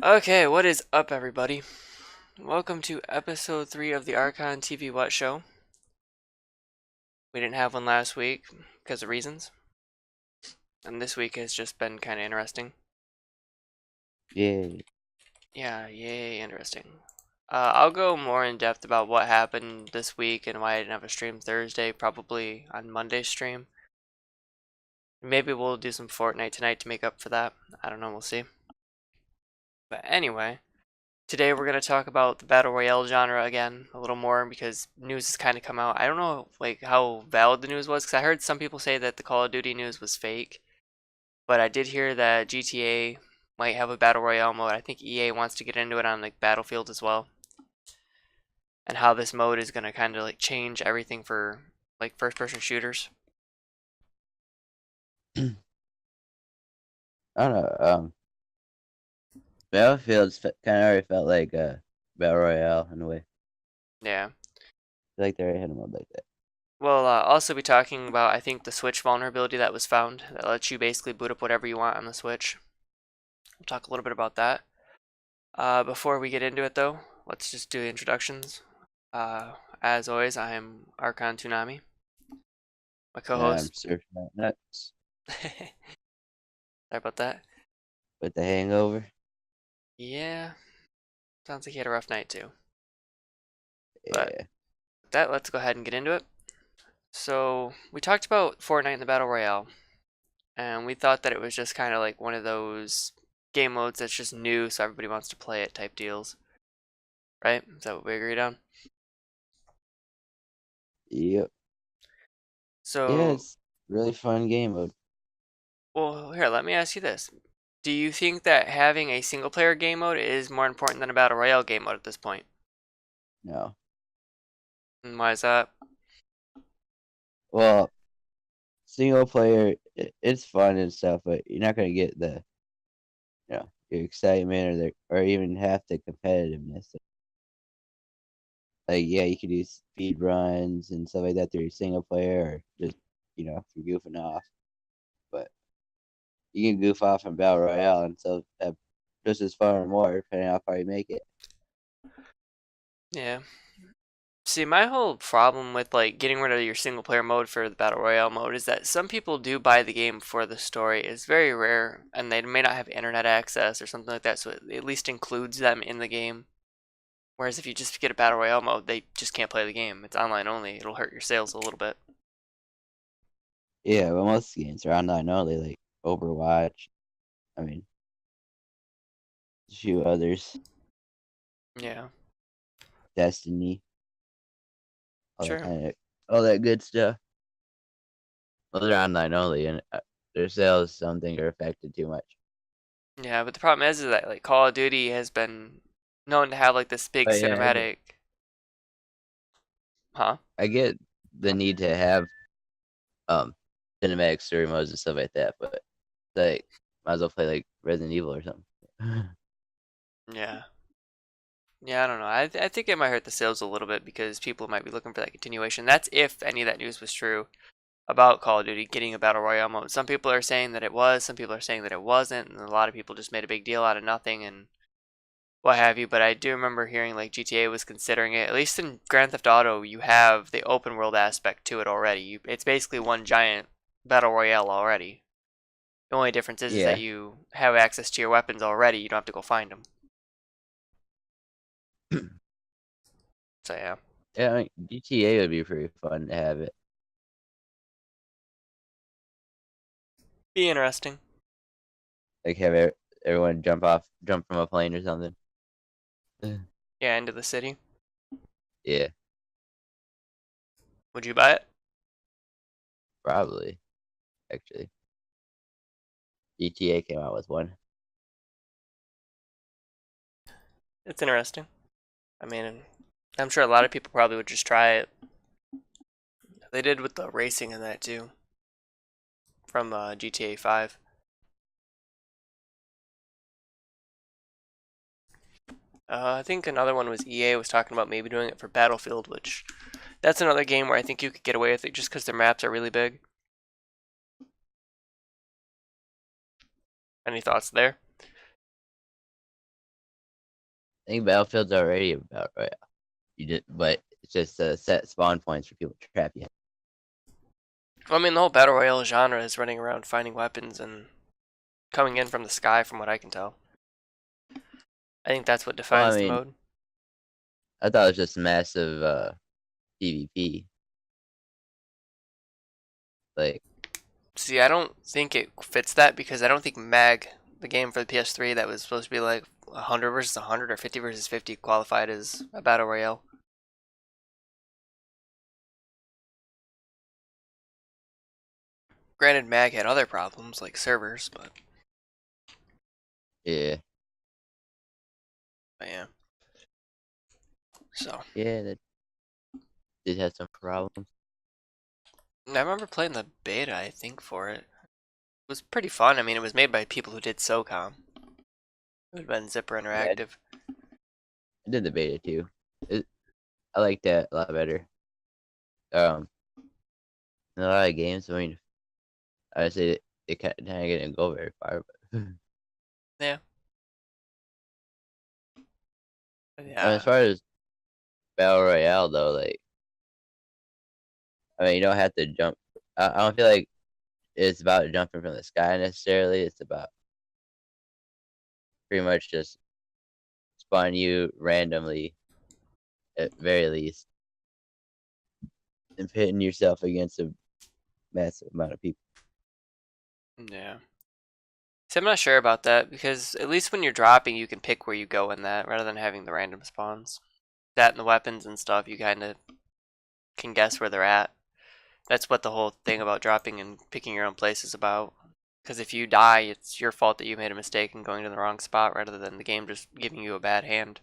Okay, what is up, everybody? Welcome to episode 3 of the Archon TV What Show. We didn't have one last week because of reasons, and this week has just been kind of interesting. Yeah. Yeah, yay, interesting. I'll go more in depth about what happened this week and why I didn't have a stream Thursday, probably on Monday's stream. Maybe we'll do some Fortnite tonight to make up for that. I don't know, we'll see. But anyway, today we're going to talk about the Battle Royale genre again a little more because news has kind of come out. I don't know like how valid the news was because I heard some people say that the Call of Duty news was fake, but I did hear that GTA might have a Battle Royale mode. I think EA wants to get into it on like Battlefield as well, and how this mode is going to kind of like change everything for like first-person shooters. I don't know. Battlefield's kind of already felt like a battle royale in a way. Yeah. I feel like they already had a mode like that. We'll also be talking about I think the Switch vulnerability that was found that lets you basically boot up whatever you want on the Switch. We'll talk a little bit about that. Before we get into it, though, let's just do the introductions. As always, I am ArchonTVWhatShow, my I'm co-host. surfing that nuts Sorry about that. with the hangover. Yeah, sounds like he had a rough night too. But Yeah. with that, let's go ahead and get into it. So we talked about Fortnite and the Battle Royale, and we thought that it was just kind of like one of those game modes that's just new, so everybody wants to play it type deals, right? Is that what we agreed on? Yep. Yeah, So, it's really fun game mode. well, here, let me ask you this. Do you think that having a single player game mode is more important than a battle royale game mode at this point? No. And why is that? Well, single player, it's fun and stuff, but you're not gonna get the, your excitement or even half the competitiveness. Like, yeah, you could do speed runs and stuff like that through single player, or just if you're goofing off. But you can goof off in Battle Royale and still have just as fun or more, depending on how far you make it. Yeah. See, my whole problem with like getting rid of your single player mode for the battle royale mode is that some people do buy the game for the story. It's very rare, and they may not have internet access or something like that, so it at least includes them in the game. Whereas if you just get a battle royale mode, they just can't play the game. It's online only. It'll hurt your sales a little bit. Yeah, but most games are online only, like Overwatch. I mean, a few others, Yeah, Destiny, sure. all that good stuff. Those are online only, and their sales don't think are affected too much. Yeah, but the problem is that like Call of Duty has been known to have like this big But yeah, cinematic, huh? I get the need to have um cinematic story modes and stuff like that, but like might as well play like Resident Evil or something. Yeah. Yeah, I don't know. I think it might hurt the sales a little bit because people might be looking for that continuation. That's if any of that news was true about Call of Duty getting a battle royale mode. Some people are saying that it was, some people are saying that it wasn't, and a lot of people just made a big deal out of nothing and what have you. But I do remember hearing like GTA was considering it. At least in Grand Theft Auto, you have the open world aspect to it already. It's basically one giant battle royale already. The only difference is that Yeah, you have access to your weapons already. You don't have to go find them. So yeah, yeah. I mean, GTA would be pretty fun to have it. be interesting. Like have everyone jump from a plane or something. Yeah, into the city. Yeah, Would you buy it? probably actually. GTA came out with one. It's interesting. I mean, I'm sure a lot of people probably would just try it. They did with the racing and that too, from GTA 5. I think another one was EA was talking about maybe doing it for Battlefield, which that's another game where I think you could get away with it just because their maps are really big. Any thoughts there? think Battlefield's already about right. You did, but it's just set spawn points for people to trap you. Well, I mean, the whole battle royale genre is running around finding weapons and coming in from the sky, from what I can tell. I think that's what Well, I defines the mean, mode. I thought it was just massive PvP. Like, See, I don't think it fits that because I don't think MAG, the game for the PS3 that was supposed to be like 100 versus 100 or 50 versus 50, qualified as a battle royale. Granted, MAG had other problems like servers, yeah, but yeah. So, yeah, that did have some problems. I remember playing the beta, I think, for it. It was pretty fun. I mean, it was made by people who did SOCOM. It would have been Zipper Yeah, Interactive. I did the beta too. I like that a lot better. Um, in a lot of games, I mean, I would say they kind of didn't go very far. But Yeah. as Yeah. far as Battle Royale though, like, I mean, you don't have to jump. I don't feel like it's about jumping from the sky necessarily. It's about pretty much just spawn you randomly at very least and pitting yourself against a massive amount of people. Yeah. See, I'm not sure about that because at least when you're dropping, you can pick where you go in that rather than having the random spawns. That and the weapons and stuff, you kind of can guess where they're at. That's what the whole thing about dropping and picking your own place is about. Because if you die, it's your fault that you made a mistake in going to the wrong spot rather than the game just giving you a bad hand.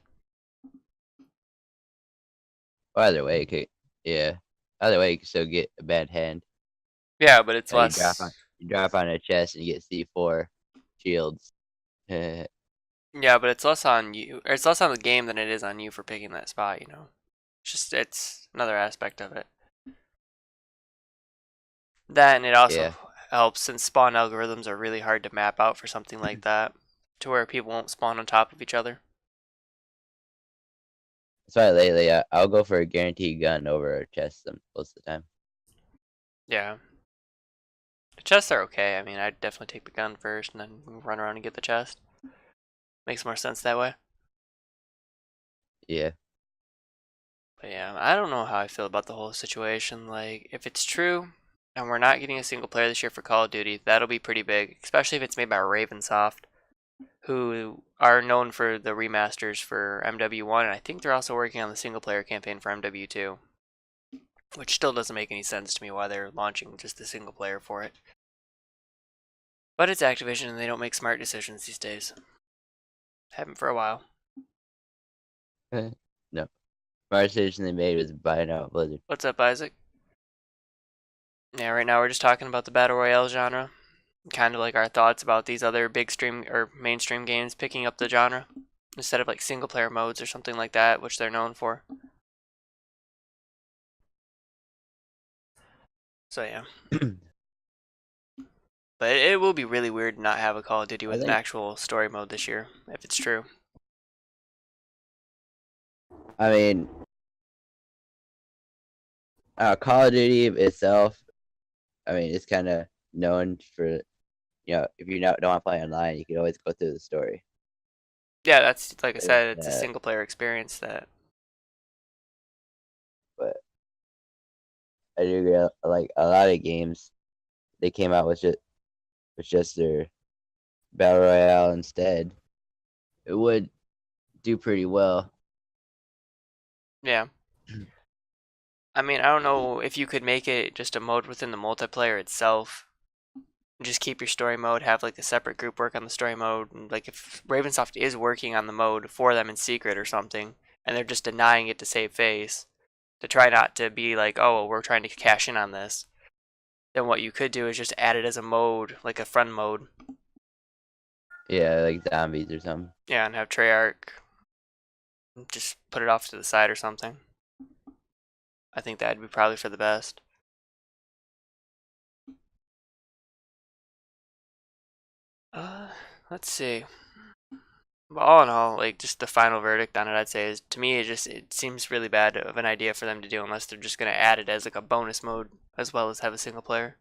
Well, either way, yeah. Either way, you can still get a bad hand. Yeah, but it's You drop on less. a chest and you get C4 shields. Yeah, Yeah, but it's less on you, or it's less on the game than it is on you for picking that spot. It's another aspect of it. That and it also helps since spawn algorithms are really hard to map out for something like that, to where people won't spawn on top of each other. that's why lately I'll go for a guaranteed gun over a chest most of the time. Yeah. The chests are okay. I mean, I'd definitely take the gun first and then run around and get the chest. Makes more sense that way. Yeah. But yeah, I don't know how I feel about the whole situation. Like, if it's true and we're not getting a single player this year for Call of Duty, that'll be pretty big, especially if it's made by Ravensoft, who are known for the remasters for MW1, and I think they're also working on the single player campaign for MW2, which still doesn't make any sense to me why they're launching just the single player for it. But it's Activision and they don't make smart decisions these days. Haven't for a while. No. My decision they made was buying out Blizzard. What's up, Isaac? Yeah, right now we're just talking about the Battle Royale genre. Kind of like our thoughts about these other big stream or mainstream games picking up the genre instead of like single player modes or something like that, which they're known for. So yeah. But it will be really weird to not have a Call of Duty I with an think, actual story mode this year, if it's true. I mean, Call of Duty itself, I mean, it's kind of known for, if you don't want to play online, you can always go through the story. Yeah, that's like I said, it's a Uh, single player experience that. but I do agree, like a lot of games, they came out with just their battle royale instead. It would do pretty well. Yeah. I mean, I don't know if you could make it just a mode within the multiplayer itself. Just keep your story mode, have like a separate group work on the story mode. And like if Ravensoft is working on the mode for them in secret or something, and they're just denying it to save face, to try not to be like, oh, well, we're trying to cash in on this, then what you could do is just add it as a mode, like a friend mode. Yeah, like zombies or something. Yeah, and have Treyarch just put it off to the side or something. I think that'd be probably for the best. Uh, let's see. But all in all, like just the final verdict on it, I'd say is to me it seems really bad of an idea for them to do unless they're just gonna add it as like a bonus mode as well as have a single player.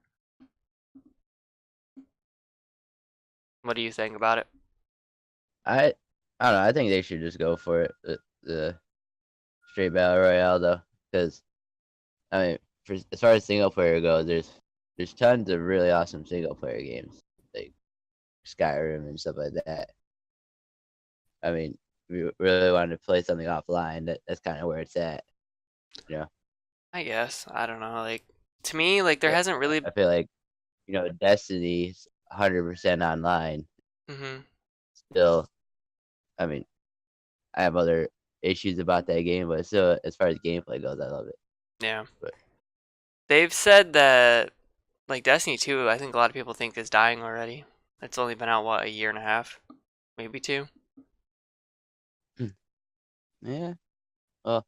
What do you think about it? I I don't know. I think they should just go for it. The straight battle royale though, because I mean, as far as single player goes, there's tons of really awesome single player games like Skyrim and stuff like that. I mean, if you really wanted to play something offline, that's kind of where it's at, you know. I guess I don't know. Like to me, like there But hasn't really. I feel like Destiny's 100% online. Mhm. Still, I mean, I have other issues about that game, but still, as far as gameplay goes, I love it. Yeah. But They've said that like Destiny 2, I think a lot of people think is dying already. It's only been out what, a year and a half, maybe two. yeah, well,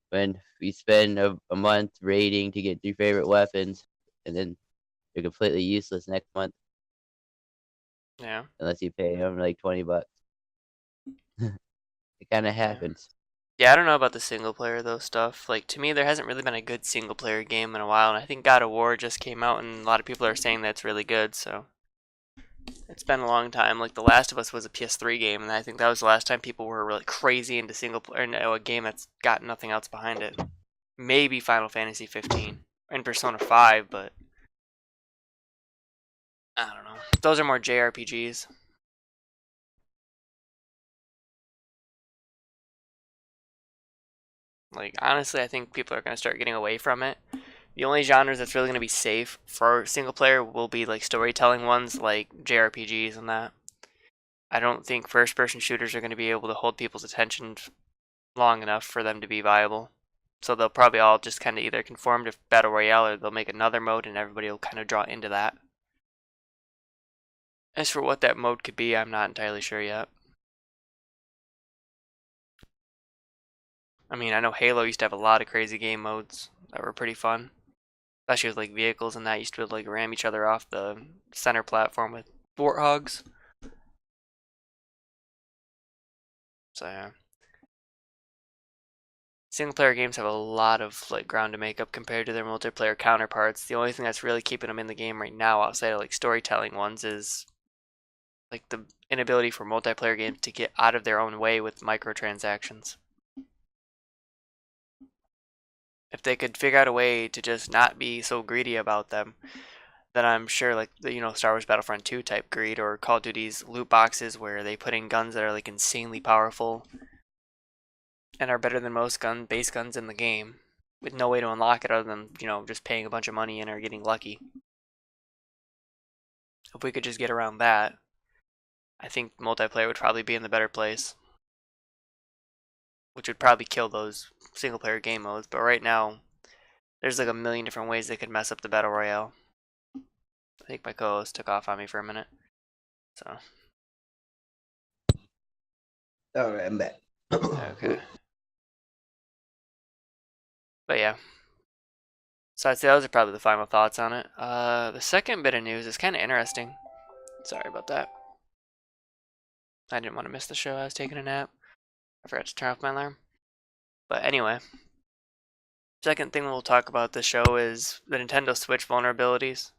when we spend a month raiding to get your favorite weapons, and then they're completely useless next month Yeah. unless you pay them like $20. It kind of Yeah. happens. Yeah, I don't know about the single player though stuff. Like to me, there hasn't really been a good single player game in a while, and I think God of War just came out, and a lot of people are saying that's really good. So it's been a long time. Like The Last of Us was a PS3 game, and I think that was the last time people were really crazy into single player, no, a game that's got nothing else behind it. Maybe Final Fantasy 15 and Persona 5, but I don't know. Those are more JRPGs. Like honestly, I think people are gonna start getting away from it. The only genres that's really gonna be safe for single player will be like storytelling ones, like JRPGs and that. I don't think first-person shooters are gonna be able to hold people's attention long enough for them to be viable. So they'll probably all just kind of either conform to battle royale or they'll make another mode and everybody will kind of draw into that. As for what that mode could be, I'm not entirely sure yet. I mean, I know Halo used to have a lot of crazy game modes that were pretty fun. Especially with like vehicles and that used to be able to like ram each other off the center platform with warthogs. So yeah. Single player games have a lot of like ground to make up compared to their multiplayer counterparts. The only thing that's really keeping them in the game right now outside of like storytelling ones is like the inability for multiplayer games to get out of their own way with microtransactions. If they could figure out a way to just not be so greedy about them, then I'm sure like the Star Wars Battlefront 2 type greed or Call of Duty's loot boxes where they put in guns that are like insanely powerful and are better than most base guns in the game with no way to unlock it other than, just paying a bunch of money in or getting lucky. If we could just get around that, I think multiplayer would probably be in the better place, which would probably kill those single player game modes. But right now, there's like a million different ways they could mess up the battle royale. I think my co-host took off on me for a minute. So, All right, I'm back. okay. But yeah. So I'd say those are probably the final thoughts on it. The second bit of news is kind of interesting. Sorry about that. I didn't want to miss the show. I was taking a nap. I forgot to turn off my alarm. But anyway, second thing we'll talk about this show is the Nintendo Switch vulnerabilities.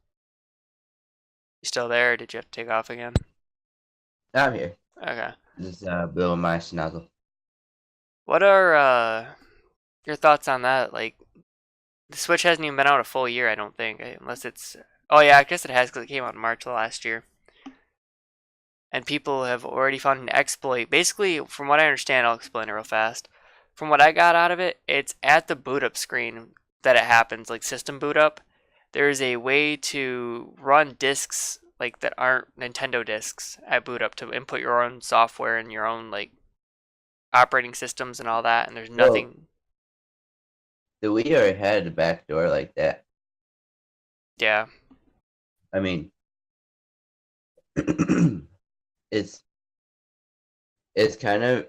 You still there, or did you have to take off again? I'm here. Okay. Just blowing my snuggle. What are your thoughts on that? Like, the Switch hasn't even been out a full year, I don't think, unless it's. Oh yeah, I guess it has because it came out in March of last year. And people have already found an exploit. Basically, from what I understand, I'll explain it real fast. From what I got out of it, it's at the boot up screen that it happens, like system boot up. There is a way to run discs like that aren't Nintendo discs at boot up to input your own software and your own like operating systems and all that. And there's Well, nothing. the Wii already had a back door like that. Yeah, I mean, it's it's kind of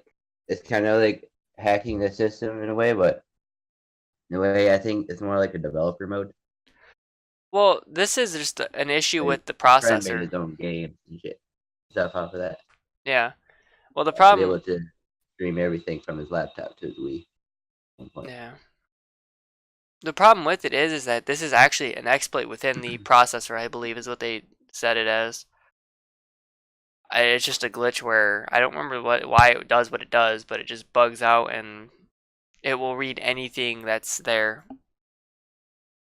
like hacking the system in a way, but in a way, I think it's more like a developer mode. well, this is just an issue Like, with the my friend made processor. his own games and shit stuff off of that. Yeah. Well, the was able problem, to stream everything from his laptop to his Wii at one point. yeah, the problem with it is that this is actually an exploit within the processor, I believe, is what they said it as. It's just a glitch where I don't remember why it does what it does, but it just bugs out and it will read anything that's there.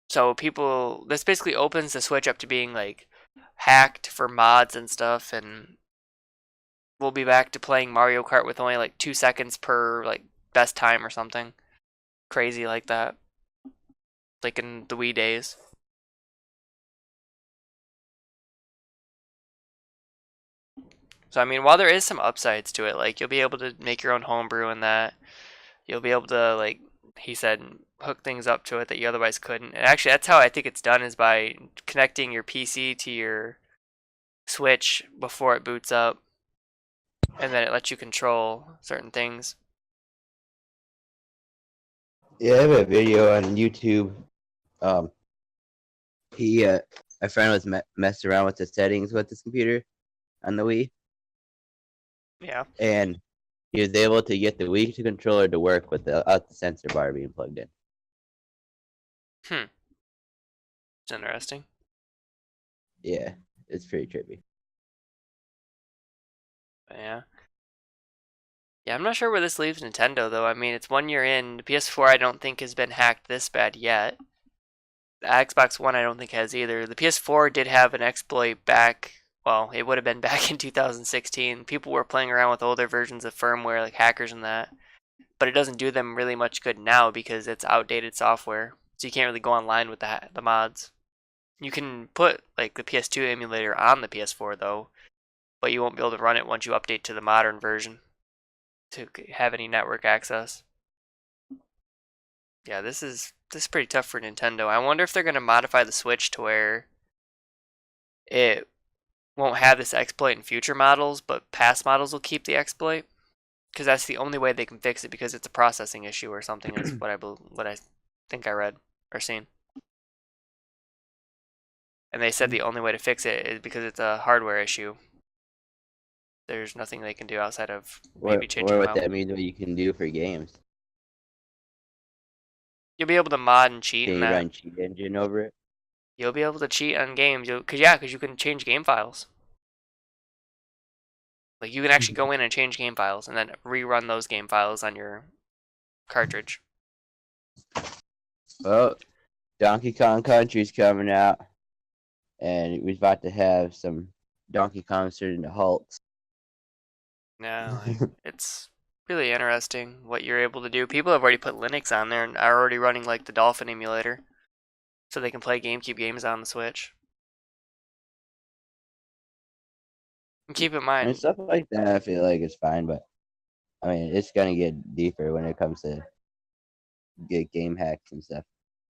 So this basically opens the Switch up to being like hacked for mods and stuff, and we'll be back to playing Mario Kart with only like 2 seconds per like best time or something crazy like that, like in the Wii days. So I mean, while there is some upsides to it, like you'll be able to make your own homebrew and that you'll be able to like he said hook things up to it that you otherwise couldn't. And actually, that's how I think it's done is by connecting your PC to your Switch before it boots up, and then it lets you control certain things. Yeah, I have a video on YouTube. Um, he, my friend was messed around with the settings with his computer on the Wii, Yeah. and he was able to get the Wii controller to work without the sensor bar being plugged in. Hmm. It's interesting. Yeah, it's pretty trippy. But yeah. Yeah, I'm not sure where this leaves Nintendo though. I mean, it's 1 year in. The PS4 I don't think has been hacked this bad yet. The Xbox One I don't think has either. The PS4 did have an exploit back. Well, it would have been back in 2016. People were playing around with older versions of firmware, like hackers and that. But it doesn't do them really much good now because it's outdated software. So you can't really go online with the mods. You can put like the PS2 emulator on the PS4 though, but you won't be able to run it once you update to the modern version to have any network access. Yeah, this is pretty tough for Nintendo. I wonder if they're gonna modify the Switch to where it won't have this exploit in future models, but past models will keep the exploit because that's the only way they can fix it because it's a processing issue or something is what I think I read or seen. And they said the only way to fix it is because it's a hardware issue. There's nothing they can do outside of maybe changing them What out. that means, what you can do for games. You'll be able to mod and cheat Can and you that. run Cheat Engine over it? You'll be able to cheat on games. Cause you can change game files. Like you can actually go in and change game files and then rerun those game files on your cartridge. Well, Donkey Kong Country's coming out, and we're about to have some Donkey Kong turn into Hulks. Yeah, like it's really interesting what you're able to do. People have already put Linux on there and are already running like the Dolphin emulator, so they can play GameCube games on the Switch. And keep in And mind, stuff like that, I feel like it's fine, but I mean, it's gonna get deeper when it comes to get game hacks and stuff.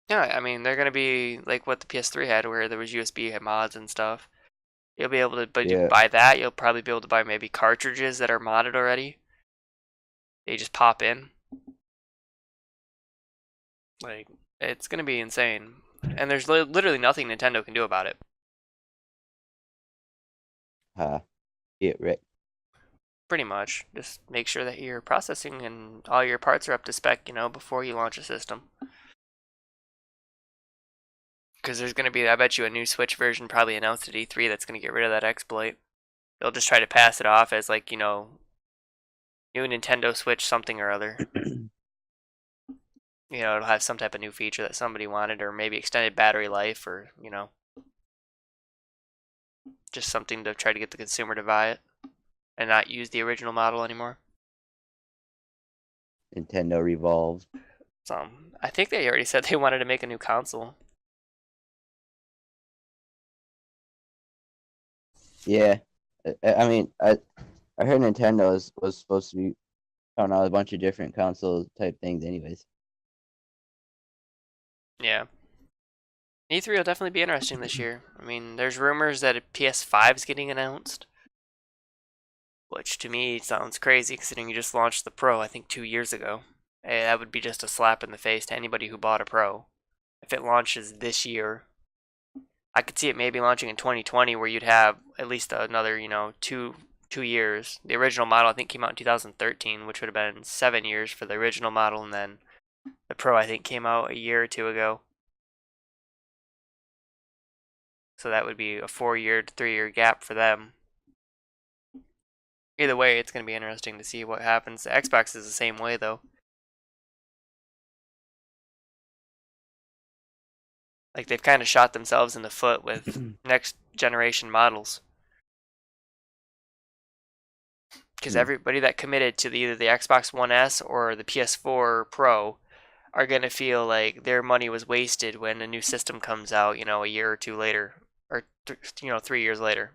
yeah, I mean they're gonna be like what the PS3 had, where there was USB mods and stuff. You'll be able to, but you Yeah, buy that. You'll probably be able to buy maybe cartridges that are modded already. They just pop in. Like it's gonna be insane, and there's literally nothing Nintendo can do about it. get Rick. Pretty much, just make sure that your processing and all your parts are up to spec, before you launch a system. Because there's gonna be, I bet you, a new Switch version probably announced at E3 that's gonna get rid of that exploit. They'll just try to pass it off as like, new Nintendo Switch something or other. It'll have some type of new feature that somebody wanted, or maybe extended battery life, or just something to try to get the consumer to buy it and not use the original model anymore. Nintendo Revolve. So I think they already said they wanted to make a new console. Yeah, I mean, I heard Nintendo was supposed to be coming out with a bunch of different console type things, anyways. Yeah. E3 will definitely be interesting this year. I mean, there's rumors that a PS5 is getting announced, which to me sounds crazy considering you just launched the Pro, I think 2 years ago. That would be just a slap in the face to anybody who bought a Pro. If it launches this year, I could see it maybe launching in 2020 where you'd have at least another, 2 2 years. The original model I think came out in 2013, which would have been 7 years for the original model, and then the Pro I think came out a year or two ago. So that would be a 4 year to 3 year gap for them. Either way, it's going to be interesting to see what happens. The Xbox is the same way though. Like they've kind of shot themselves in the foot with next generation models. Because everybody that committed to either the Xbox One S or the PS4 Pro are going to feel like their money was wasted when a new system comes out, a year or two later, or 3 years later.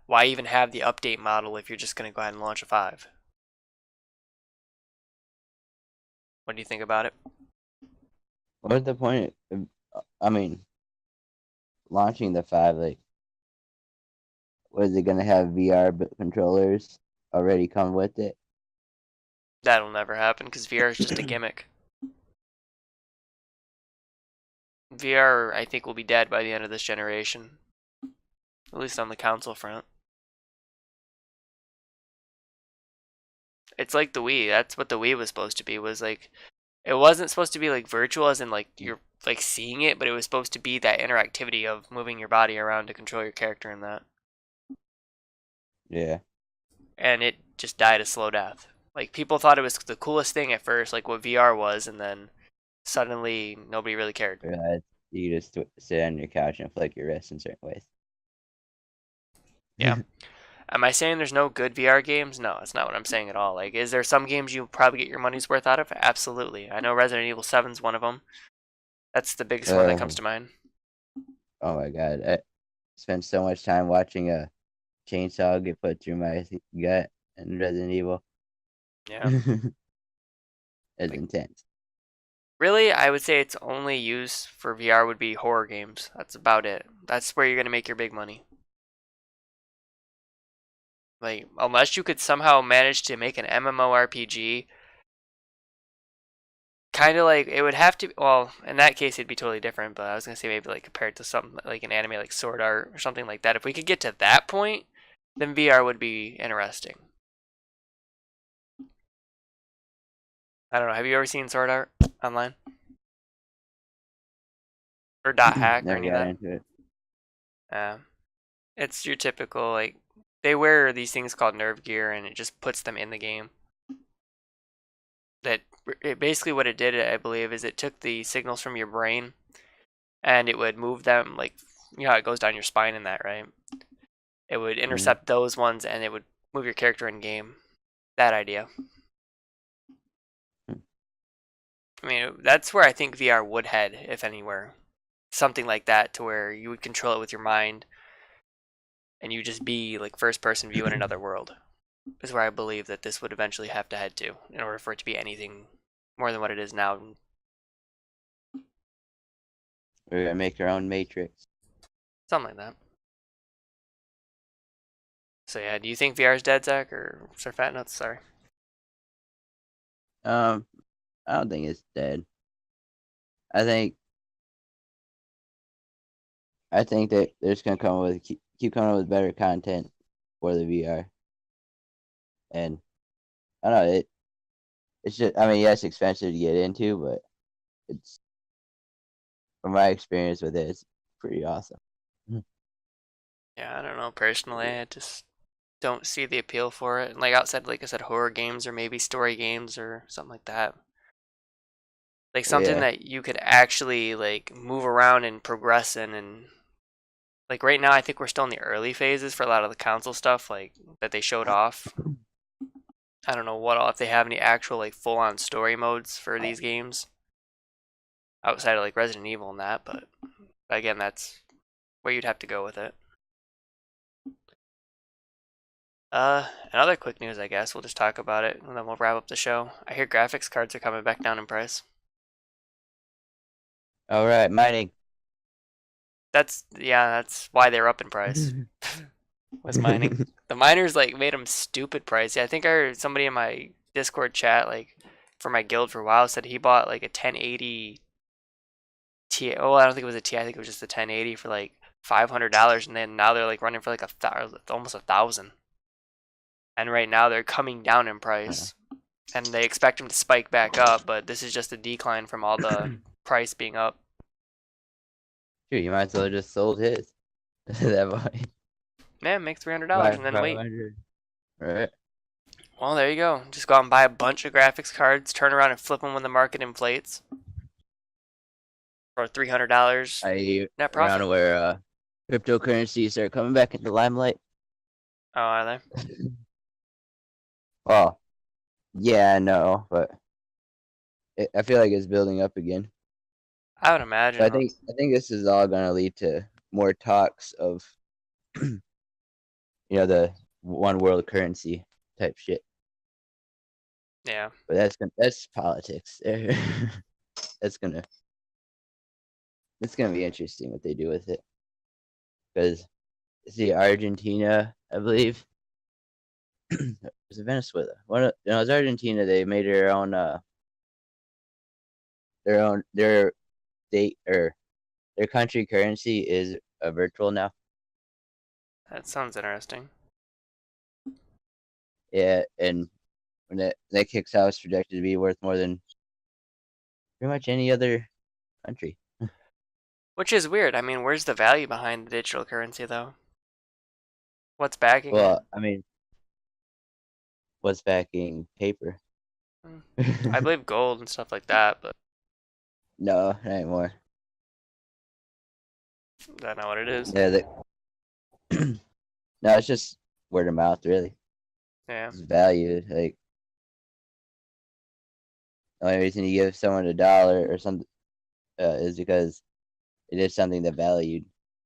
Why even have the update model if you're just going to go ahead and launch a 5? What do you think about it? What's the point of, I mean, launching the 5, like, was it gonna have VR controllers already come with it? That'll never happen because VR is just a gimmick. VR, I think, will be dead by the end of this generation. At least on the console front. It's like the Wii. That's what the Wii was supposed to be. Was like, it wasn't supposed to be like virtual, as in like you're like seeing it, but it was supposed to be that interactivity of moving your body around to control your character in that. Yeah. And it just died a slow death. Like people thought it was the coolest thing at first, like what VR was, and then suddenly nobody really cared. Realize you just sit on your couch and flick your wrist in certain ways. Yeah. Am I saying there's no good VR games? No, that's not what I'm saying at all. Like, is there some games you probably get your money's worth out of? Absolutely. I know Resident Evil 7 is one of them. That's the biggest one that comes to mind. Oh my god. I spent so much time watching a chainsaw get put through my gut in Resident Evil. Yeah. It's intense. Really, I would say its only use for VR would be horror games. That's about it. That's where you're going to make your big money. Like, unless you could somehow manage to make an MMORPG, kind of like, it would have to, well, in that case, it'd be totally different, but I was going to say maybe like compared to something like an anime like Sword Art or something like that. If we could get to that point, then VR would be interesting. I don't know. Have you ever seen Sword Art online? Or Dot Hack or Never any of got that? into it. It's your typical, like, they wear these things called nerve gear and it just puts them in the game. Basically what it did, I believe, is it took the signals from your brain and it would move them, like, how it goes down your spine in that, right? It would intercept those ones and it would move your character in game. That idea. I mean, that's where I think VR would head, if anywhere. Something like that, to where you would control it with your mind and you just be like first person view in another world. Is where I believe that this would eventually have to head to in order for it to be anything more than what it is now. We're gonna make our own Matrix. Something like that. So yeah, do you think VR is dead, Zach, or Sir Fat Nuts? Sorry. I don't think it's dead. I think that they're just gonna come with keep coming up with better content for the VR. And I don't know, it's just, I mean, yeah, it's expensive to get into, but it's, from my experience with it, it's pretty awesome. Yeah, I don't know. Personally, I just don't see the appeal for it. Like outside, like I said, horror games or maybe story games or something like that. Like something Yeah. that you could actually like move around and progress in, and like right now I think we're still in the early phases for a lot of the console stuff like that they showed off. I don't know what all, if they have any actual like full on story modes for these games outside of like Resident Evil and that, but again, that's where you'd have to go with it. Another quick news, I guess. We'll just talk about it and then we'll wrap up the show. I hear graphics cards are coming back down in price. All right, mining. That's why they're up in price. Was mining. The miners like made them stupid pricey. I think I heard somebody in my Discord chat, like for my guild for a while, said he bought like a 1080 Ti. Oh, I don't think it was a Ti. I think it was just a 1080 for like $500, and then now they're like running for like almost 1,000. And right now they're coming down in price, and they expect them to spike back up, but this is just a decline from all the price being up. Sure, you might as well just sold his. That might Man, make $300 and then wait. 500. Right. Well, there you go. Just go out and buy a bunch of graphics cards, turn around and flip them when the market inflates for $300 I net profit. around where cryptocurrencies are coming back into limelight. Oh, are they? Well, yeah, no, but I feel like it's building up again. I would So imagine. I think this is all going to lead to more talks of the one world currency type shit. Yeah. But that's politics. That's gonna it's gonna be interesting what they do with it. Because see, Argentina, I believe, was it Venezuela? It was Argentina. They made their state or their country currency is a virtual now. That sounds interesting. Yeah, and when that kicks out, it's projected to be worth more than pretty much any other country. Which is weird. I mean, where's the value behind the digital currency, though? What's backing it? Well, I mean, what's backing paper? I believe gold and stuff like that, but No, not anymore. that's not what it is. Yeah, no, it's just word of mouth, really. Yeah. It's valued. Like the only reason you give someone $1 or something is because it is something that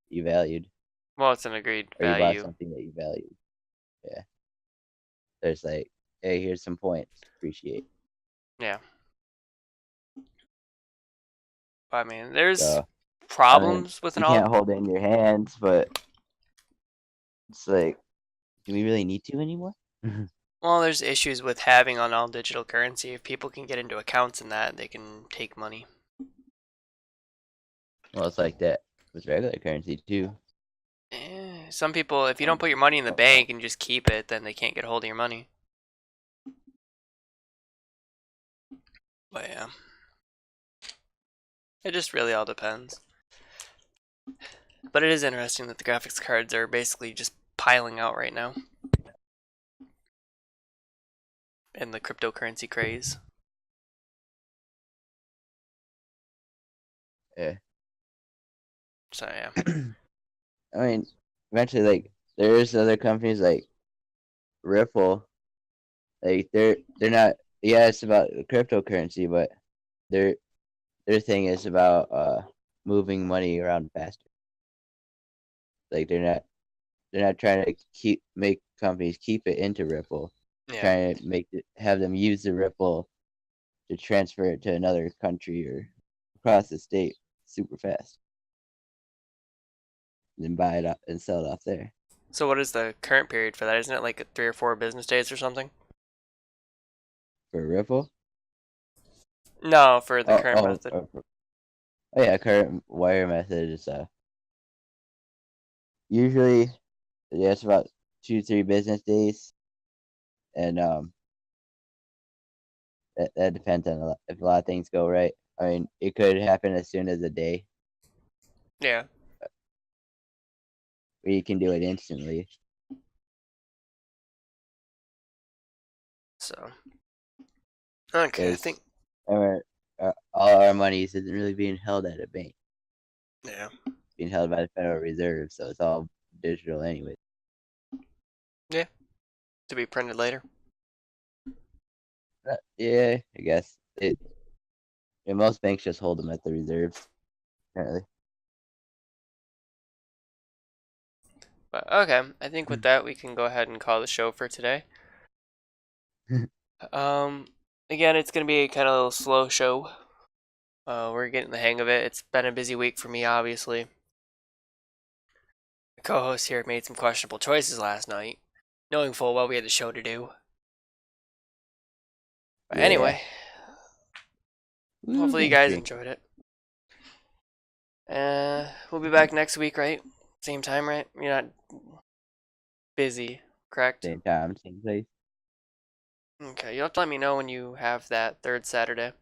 you valued, Well, it's an agreed or you bought value. something that you valued. Yeah, there's like, hey, here's some points. Appreciate. Yeah. I mean, there's So I mean, problems with an you all. can't hold it in your hands, but it's like, do we really need to anymore? Well, there's issues with having an all digital currency. If people can get into accounts in that, they can take money. Well, it's like that with regular currency too. Some people, if you don't put your money in the bank and just keep it, then they can't get a hold of your money. But yeah, it just really all depends. But it is interesting that the graphics cards are basically just piling out right now in the cryptocurrency craze. Yeah. So yeah. I mean, eventually, like there's other companies like Ripple. Like they're not. Yeah, it's about cryptocurrency, but their their thing is about moving money around faster. Like they're not trying to make companies keep it into Ripple. Yeah. Trying to have them use the Ripple to transfer it to another country or across the state super fast. Then buy it up and sell it off there. So what is the current period for that? Isn't it like 3 or 4 business days or something? For Ripple? No, for the Oh, current oh, method. oh, oh yeah, current wire method is usually, yeah, it's about 2-3 business days, and that depends on if a lot of things go right. I mean, it could happen as soon as a day, Yeah. or you can do it instantly. So okay, I think. Because all our money isn't really being held at a bank, Yeah. being held by the Federal Reserve, so it's all digital anyway. Yeah. To be printed later. Yeah, I guess most banks just hold them at the reserves, apparently. But okay, I think with that we can go ahead and call the show for today. Um, again, it's gonna be a kind of little slow show. We're getting the hang of it. It's been a busy week for me, obviously. The co-host here made some questionable choices last night, knowing full well we had the show to do. But Yeah. anyway, Ooh, hopefully you nice guys drink. enjoyed it. We'll be back next week, right? Same time, right? You're not busy, correct? Same time, same place. Okay, you'll have to let me know when you have that third Saturday.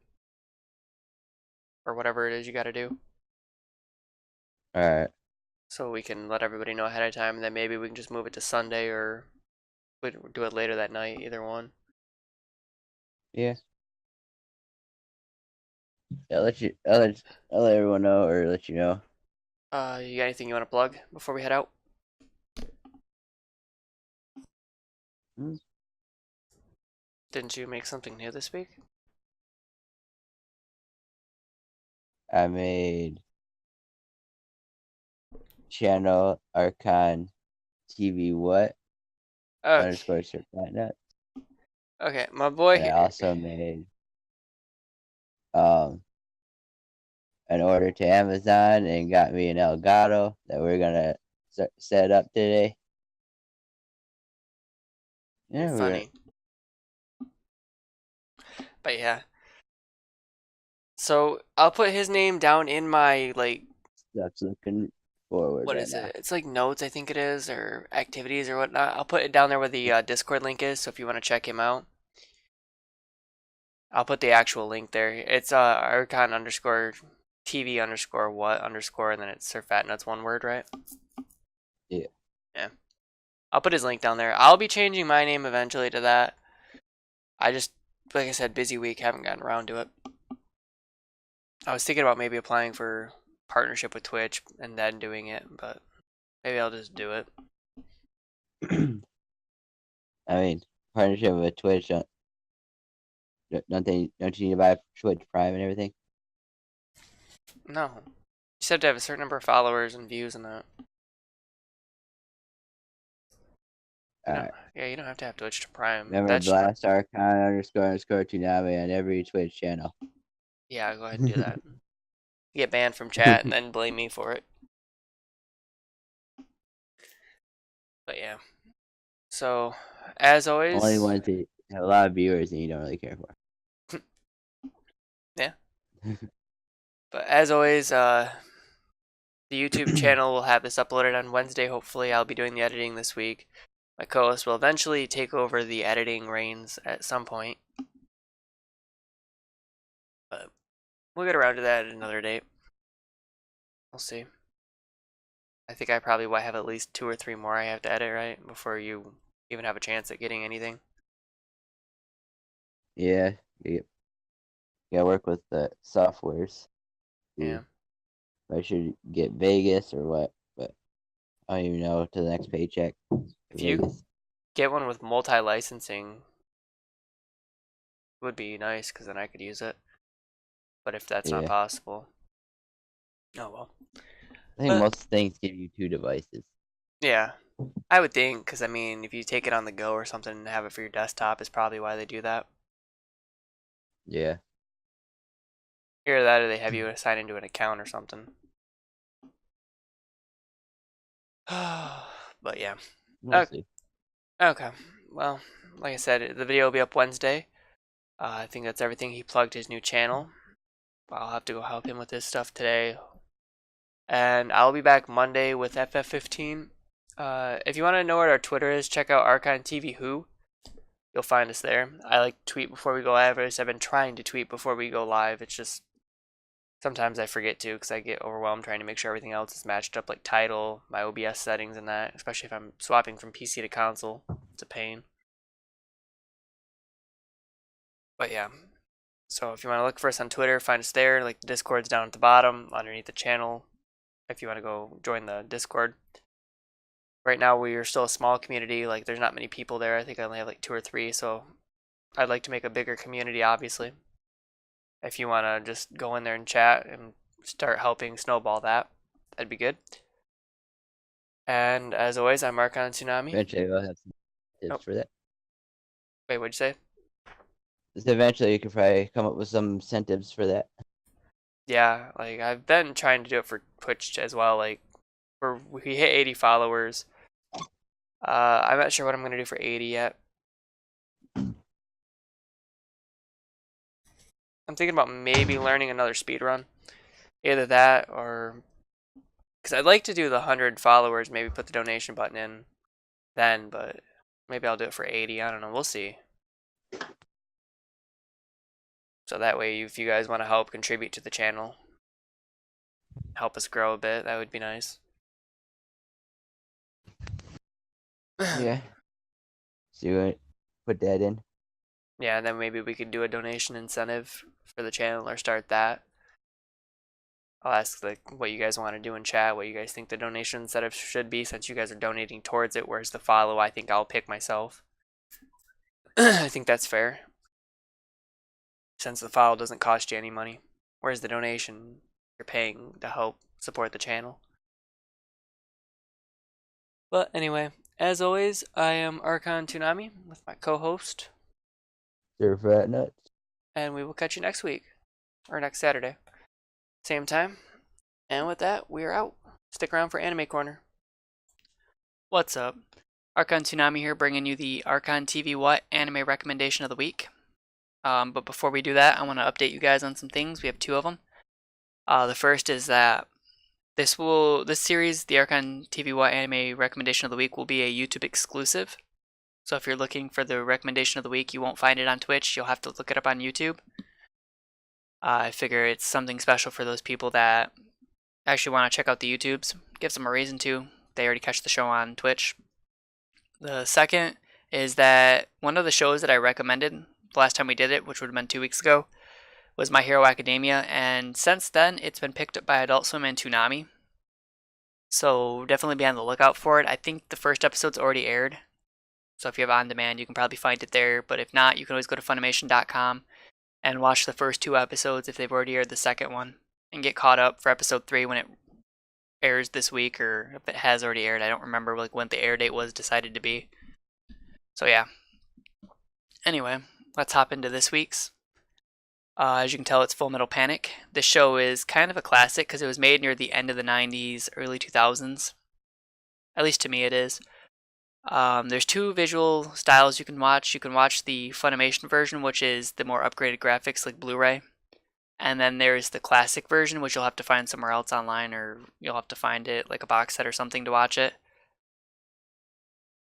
Or whatever it is you gotta do. Alright. So we can let everybody know ahead of time, and then maybe we can just move it to Sunday or we do it later that night, either one. Yeah. I'll let everyone know or let you know. You got anything you want to plug before we head out? Hmm. Didn't you make something new this week? I made channel Archon TV what Okay, underscore Surfnet. okay, my boy And I here. also made um an order to Amazon and got me an Elgato that we're gonna set up today. You're Yeah, we're funny, but yeah. So I'll put his name down in my like that's looking forward what right is it? now. It's like notes, I think it is, or activities or whatnot. I'll put it down there where the Discord link is. So if you want to check him out, I'll put the actual link there. It's Archon underscore TV underscore what underscore, and then it's Surfat, and that's one word, right? Yeah. Yeah. I'll put his link down there. I'll be changing my name eventually to that. I just, like I said, busy week, haven't gotten around to it. I was thinking about maybe applying for partnership with Twitch and then doing it, but maybe I'll just do it. I mean, partnership with Twitch. Don't you need to buy Twitch Prime and everything? No. You just have to have a certain number of followers and views and that. You know, Alright. yeah, you don't have to have Twitch to Prime. Remember That should, blast Archon underscore Toonami on every Twitch channel. yeah, go ahead and do that. Get banned from chat and then blame me for it. But yeah. So, as Only always, ones that have a lot of viewers and you don't really care yeah. for. But as always, the YouTube channel will have this uploaded on Wednesday. Hopefully, I'll be doing the editing this week. My co-host will eventually take over the editing reins at some point, but we'll get around to that at another date. We'll see. I think I probably will have at least 2 or 3 more I have to edit, right, before you even have a chance at getting anything. Yeah, you gotta work with the softwares. Yeah. See if I should get Vegas or what, but I don't even know to the next paycheck for If you Vegas. get one with multi-licensing, would be nice because then I could use it. But if that's not Yeah, possible, oh well. I think But most things give you 2 devices. yeah, I would think because I mean, if you take it on the go or something and have it for your desktop, is probably why they do that. Yeah, Either that or they have you assign into an account or something. But yeah. we'll Okay. see. Okay. Well, like I said, the video will be up Wednesday. I think that's everything. He plugged his new channel. I'll have to go help him with his stuff today. And I'll be back Monday with FF15. If you want to know what our Twitter is, check out ArchonTVWho. You'll find us there. I like to tweet before we go live. At least I've been trying to tweet before we go live. It's just sometimes I forget to because I get overwhelmed trying to make sure everything else is matched up, like title, my OBS settings, and that. Especially if I'm swapping from PC to console, it's a pain. But yeah, so if you want to look for us on Twitter, find us there. Like the Discord's down at the bottom underneath the channel. If you want to go join the Discord. Right now we are still a small community. Like there's not many people there. I think I only have like 2 or 3. So I'd like to make a bigger community, obviously. If you want to just go in there and chat and start helping snowball that, that'd be good. And as always, I'm Archon Tsunami. Eventually, we'll have some Oh, tips for that. wait, what'd you say? Just eventually, you could probably come up with some incentives for that. Yeah, like I've been trying to do it for Twitch as well. Like we hit 80 followers. I'm not sure what I'm gonna do for 80 yet. I'm thinking about maybe learning another speed run. Either that or Because I'd like to do the 100 followers, maybe put the donation button in then, but maybe I'll do it for 80. I don't know. We'll see. So that way, if you guys want to help contribute to the channel, help us grow a bit, that would be nice. Yeah. So you want to put that in? Yeah, and then maybe we could do a donation incentive for the channel or start that. I'll ask like what you guys want to do in chat, what you guys think the donation incentive should be, since you guys are donating towards it, whereas the follow I think I'll pick myself. I think that's fair, since the follow doesn't cost you any money, whereas the donation you're paying to help support the channel. But anyway, as always, I am ArchonTVWhatShow with my co-host, Sir Fat Nuts. and we will catch you next week, or next Saturday. Same time. And with that, we are out. Stick around for Anime Corner. What's up? ArchonTVWhatShow here, bringing you the Archon TV What anime recommendation of the week. But before we do that, I want to update you guys on some things. We have two of them. The first is that this series, the Archon TV What anime recommendation of the week, will be a YouTube exclusive. So if you're looking for the recommendation of the week, you won't find it on Twitch. You'll have to look it up on YouTube. I figure it's something special for those people that actually want to check out the YouTubes. Gives them a reason to. They already catch the show on Twitch. The second is that one of the shows that I recommended the last time we did it, which would have been 2 weeks ago, was My Hero Academia, and since then it's been picked up by Adult Swim and Toonami. So definitely be on the lookout for it. I think the first episode's already aired. So if you have on demand, you can probably find it there. But if not, you can always go to Funimation.com and watch the first 2 episodes if they've already aired the second one, and get caught up for episode 3 when it airs this week, or if it has already aired. I don't remember like when the air date was decided to be. So yeah. Anyway, let's hop into this week's. As you can tell, it's Full Metal Panic. This show is kind of a classic because it was made near the end of the 90s, early 2000s. At least to me it is. There's 2 visual styles you can watch. You can watch the Funimation version, which is the more upgraded graphics like Blu-ray. And then there's the classic version, which you'll have to find somewhere else online, or you'll have to find it like a box set or something to watch it.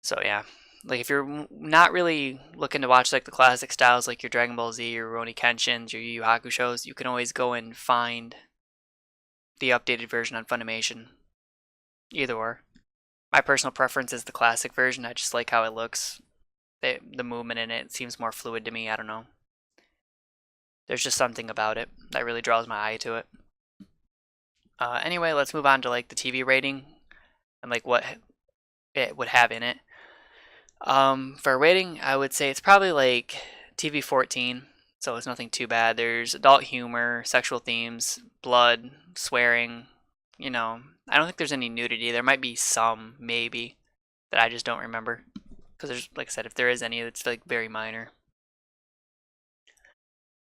So yeah, like if you're not really looking to watch like the classic styles like your Dragon Ball Z, your Rurouni Kenshins, your Yu Yu Hakusho's, you can always go and find the updated version on Funimation. Either or. My personal preference is the classic version. I just like how it looks. The movement in it seems more fluid to me. I don't know. There's just something about it that really draws my eye to it. Anyway, let's move on to like the TV rating and like what it would have in it. For a rating, I would say it's probably like TV 14, so it's nothing too bad. There's adult humor, sexual themes, blood, swearing. You know, I don't think there's any nudity. There might be some, maybe, that I just don't remember. Because there's, like I said, if there is any, it's like very minor.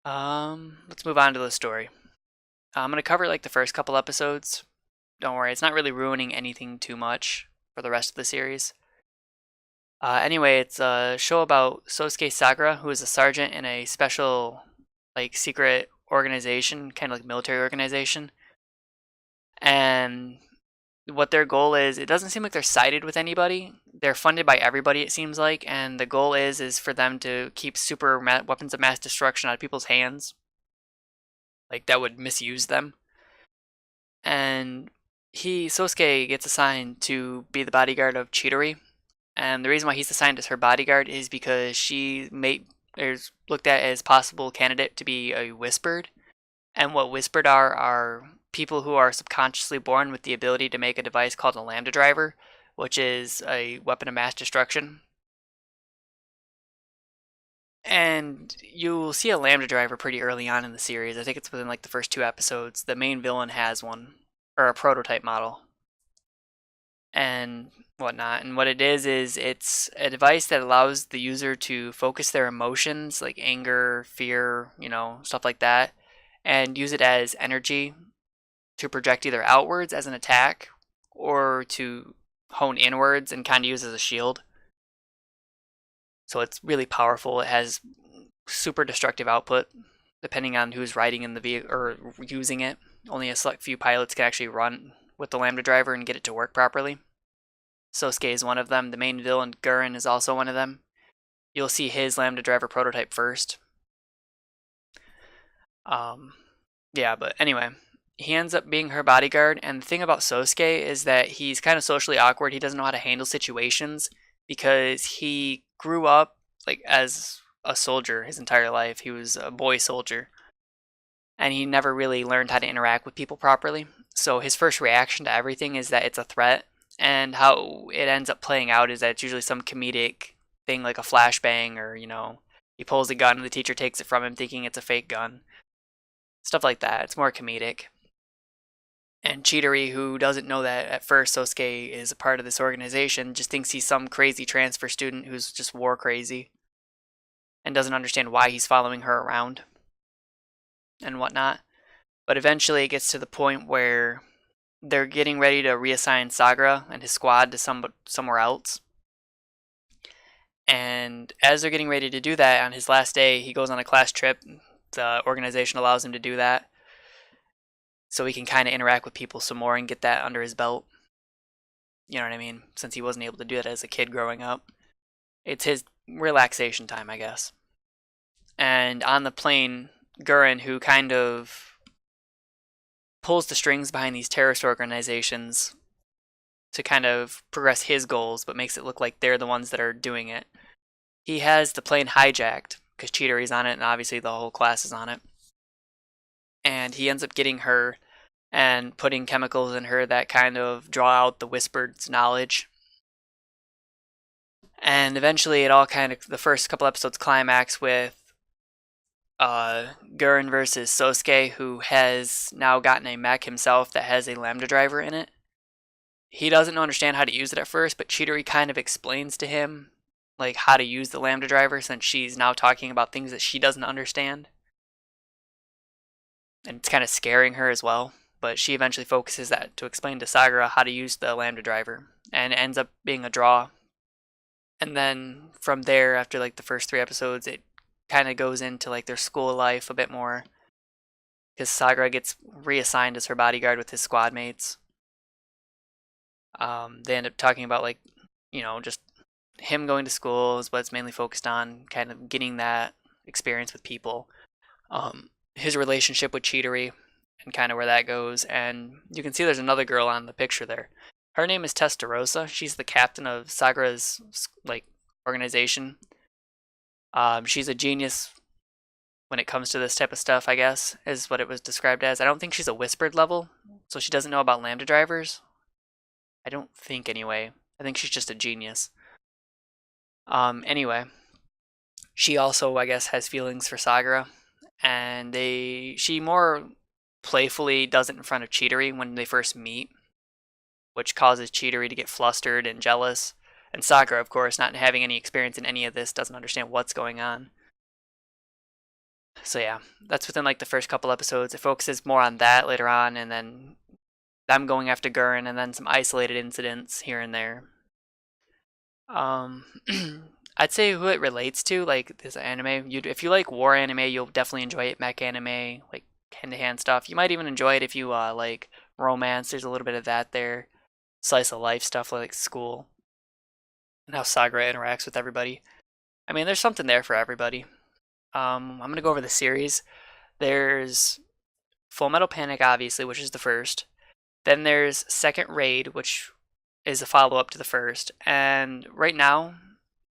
Let's move on to the story. I'm gonna cover like the first couple episodes. Don't worry, it's not really ruining anything too much for the rest of the series. Anyway, it's a show about Sosuke Sagara, who is a sergeant in a special, like, secret organization, kind of like military organization. And what their goal is, it doesn't seem like they're sided with anybody. They're funded by everybody, it seems like, and the goal is for them to keep super weapons of mass destruction out of people's hands, like that would misuse them. And Sosuke gets assigned to be the bodyguard of Chidori. And the reason why he's assigned as her bodyguard is because she is looked at as possible candidate to be a whispered. And what whispered are people who are subconsciously born with the ability to make a device called a lambda driver, which is a weapon of mass destruction. And you'll see a lambda driver pretty early on in the series. I think it's within like the first 2 episodes. The main villain has one, or a prototype model, and whatnot. And what it is it's a device that allows the user to focus their emotions, like anger, fear, stuff like that, and use it as energy to project either outwards as an attack or to hone inwards and kind of use as a shield. So it's really powerful. It has super destructive output depending on who's riding in the vehicle or using it. Only a select few pilots can actually run with the Lambda driver and get it to work properly. Sosuke is one of them. The main villain, Gurren, is also one of them. You'll see his Lambda driver prototype first. Yeah, but anyway, he ends up being her bodyguard, and the thing about Sosuke is that he's kind of socially awkward. He doesn't know how to handle situations because he grew up like as a soldier his entire life. He was a boy soldier, and he never really learned how to interact with people properly. So his first reaction to everything is that it's a threat, and how it ends up playing out is that it's usually some comedic thing like a flashbang, or he pulls a gun and the teacher takes it from him thinking it's a fake gun. Stuff like that. It's more comedic. And Chidori, who doesn't know that at first Sosuke is a part of this organization, just thinks he's some crazy transfer student who's just war crazy and doesn't understand why he's following her around and whatnot. But eventually it gets to the point where they're getting ready to reassign Sagara and his squad to somewhere else. And as they're getting ready to do that, on his last day, he goes on a class trip. The organization allows him to do that, so he can kind of interact with people some more and get that under his belt. You know what I mean? Since he wasn't able to do that as a kid growing up. It's his relaxation time, I guess. And on the plane, Gurren, who kind of pulls the strings behind these terrorist organizations to kind of progress his goals, but makes it look like they're the ones that are doing it. He has the plane hijacked because Chidori's on it, and obviously the whole class is on it. And he ends up getting her and putting chemicals in her that kind of draw out the whispered knowledge. And eventually it all kind of, the first couple episodes climax with Gurren versus Sosuke, who has now gotten a mech himself that has a Lambda driver in it. He doesn't understand how to use it at first, but Chidori kind of explains to him like how to use the Lambda driver, since she's now talking about things that she doesn't understand. And it's kind of scaring her as well. But she eventually focuses that to explain to Sagara how to use the Lambda driver, and it ends up being a draw. And then from there, after like the first 3 episodes, it kind of goes into like their school life a bit more, because Sagara gets reassigned as her bodyguard with his squad mates. They end up talking about like, just him going to school is what it's mainly focused on, kind of getting that experience with people. His relationship with Chidori and kind of where that goes. And you can see there's another girl on the picture there. Her name is Testarossa. She's the captain of Sagara's like organization. She's a genius when it comes to this type of stuff, I guess, is what it was described as. I don't think she's a whispered level, so she doesn't know about Lambda drivers. I don't think, anyway. I think she's just a genius. Anyway, she also, I guess, has feelings for Sagara, and she more playfully does it in front of Chidori when they first meet, which causes Chidori to get flustered and jealous. And Sagara, of course, not having any experience in any of this, doesn't understand what's going on. So yeah, that's within like the first couple episodes. It focuses more on that later on, and then them going after Gurren, and then some isolated incidents here and there. I'd say who it relates to, like this anime. If you like war anime, you'll definitely enjoy it. Mech anime, like hand-to-hand stuff. You might even enjoy it if you like romance. There's a little bit of that there. Slice of life stuff like school, and how Sagara interacts with everybody. I mean, there's something there for everybody. I'm gonna go over the series. There's Full Metal Panic, obviously, which is the first. Then there's Second Raid, which is a follow-up to the first. And right now,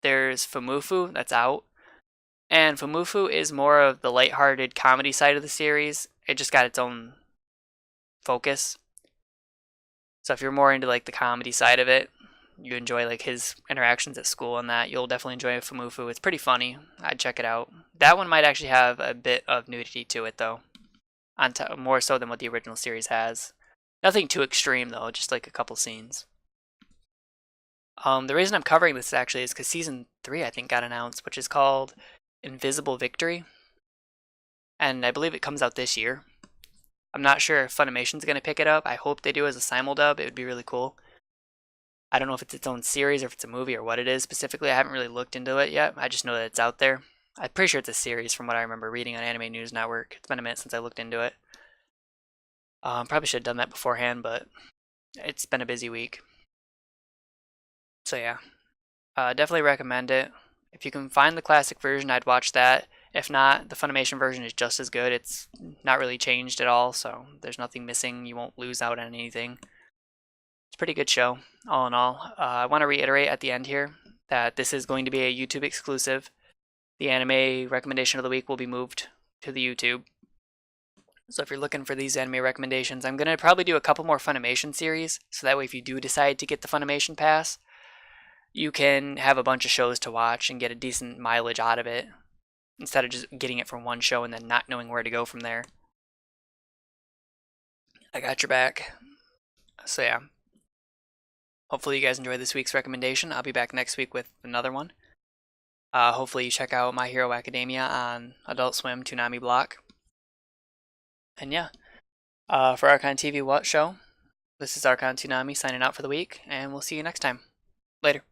there's Fumufu, that's out. And Fumufu is more of the lighthearted comedy side of the series. It just got its own focus. So if you're more into like the comedy side of it, you enjoy like his interactions at school and that, you'll definitely enjoy Fumufu. It's pretty funny. I'd check it out. That one might actually have a bit of nudity to it though, more so than what the original series has. Nothing too extreme though, just like a couple scenes. The reason I'm covering this actually is because season 3 I think got announced, which is called Invisible Victory, and I believe it comes out this year. I'm not sure if Funimation's going to pick it up. I hope they do as a simuldub. It would be really cool. I don't know if it's its own series or if it's a movie or what it is specifically. I haven't really looked into it yet. I just know that it's out there. I'm pretty sure it's a series from what I remember reading on Anime News Network. It's been a minute since I looked into it. Probably should have done that beforehand, but it's been a busy week. So yeah, definitely recommend it. If you can find the classic version, I'd watch that. If not, the Funimation version is just as good. It's not really changed at all, so there's nothing missing. You won't lose out on anything. It's a pretty good show, all in all. I want to reiterate at the end here that this is going to be a YouTube exclusive. The anime recommendation of the week will be moved to the YouTube. So if you're looking for these anime recommendations, I'm going to probably do a couple more Funimation series, so that way if you do decide to get the Funimation pass, you can have a bunch of shows to watch and get a decent mileage out of it, instead of just getting it from one show and then not knowing where to go from there. I got your back. So yeah. Hopefully you guys enjoyed this week's recommendation. I'll be back next week with another one. Hopefully you check out My Hero Academia on Adult Swim Toonami Block. And yeah, for Archon TV What Show, this is Archon Toonami signing out for the week, and we'll see you next time. Later.